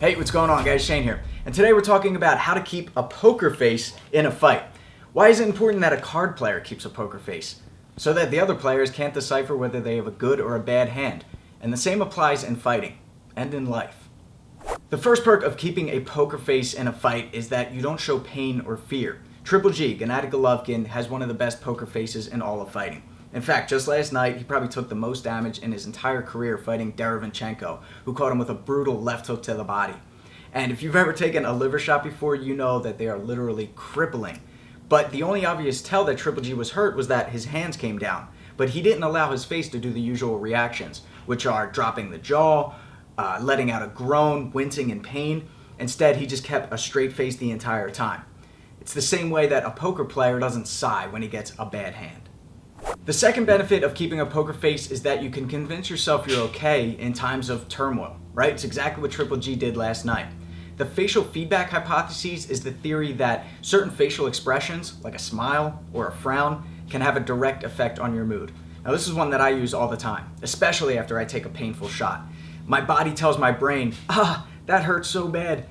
Hey, what's going on guys? Shane here. And today we're talking about how to keep a poker face in a fight. Why is it important that a card player keeps a poker face? So that the other players can't decipher whether they have a good or a bad hand. And the same applies in fighting and in life. The first perk of keeping a poker face in a fight is that you don't show pain or fear. Triple G, Gennady Golovkin, has one of the best poker faces in all of fighting. In fact, just last night, he probably took the most damage in his entire career fighting Derevyanchenko, who caught him with a brutal left hook to the body. And if you've ever taken a liver shot before, you know that they are literally crippling. But the only obvious tell that Triple G was hurt was that his hands came down. But he didn't allow his face to do the usual reactions, which are dropping the jaw, letting out a groan, wincing in pain. Instead, he just kept a straight face the entire time. It's the same way that a poker player doesn't sigh when he gets a bad hand. The second benefit of keeping a poker face is that you can convince yourself you're okay in times of turmoil, right? It's exactly what Triple G did last night. The facial feedback hypothesis is the theory that certain facial expressions, like a smile or a frown, can have a direct effect on your mood. Now this is one that I use all the time, especially after I take a painful shot. My body tells my brain, that hurts so bad.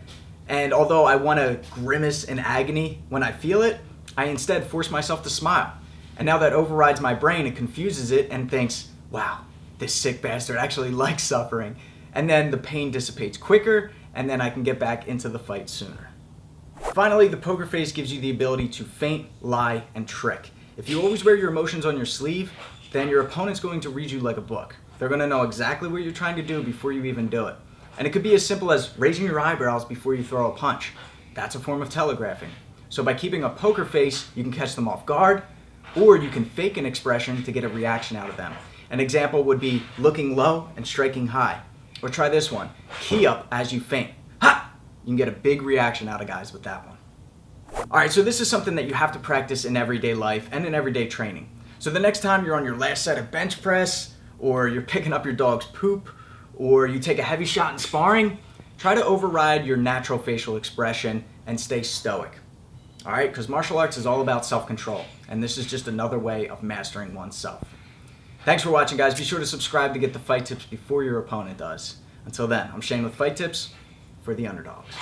And although I want to grimace in agony when I feel it, I instead force myself to smile. And now that overrides my brain and confuses it and thinks, wow, this sick bastard actually likes suffering. And then the pain dissipates quicker, and then I can get back into the fight sooner. Finally, the poker face gives you the ability to feint, lie, and trick. If you always wear your emotions on your sleeve, then your opponent's going to read you like a book. They're going to know exactly what you're trying to do before you even do it. And it could be as simple as raising your eyebrows before you throw a punch. That's a form of telegraphing. So by keeping a poker face, you can catch them off guard, or you can fake an expression to get a reaction out of them. An example would be looking low and striking high. Or try this one, key up as you feint. Ha! You can get a big reaction out of guys with that one. Alright, so this is something that you have to practice in everyday life and in everyday training. So the next time you're on your last set of bench press, or you're picking up your dog's poop, or you take a heavy shot in sparring, try to override your natural facial expression and stay stoic. Alright, because martial arts is all about self-control, and this is just another way of mastering oneself. Thanks for watching, guys. Be sure to subscribe to get the fight tips before your opponent does. Until then, I'm Shane with Fight Tips for the underdogs.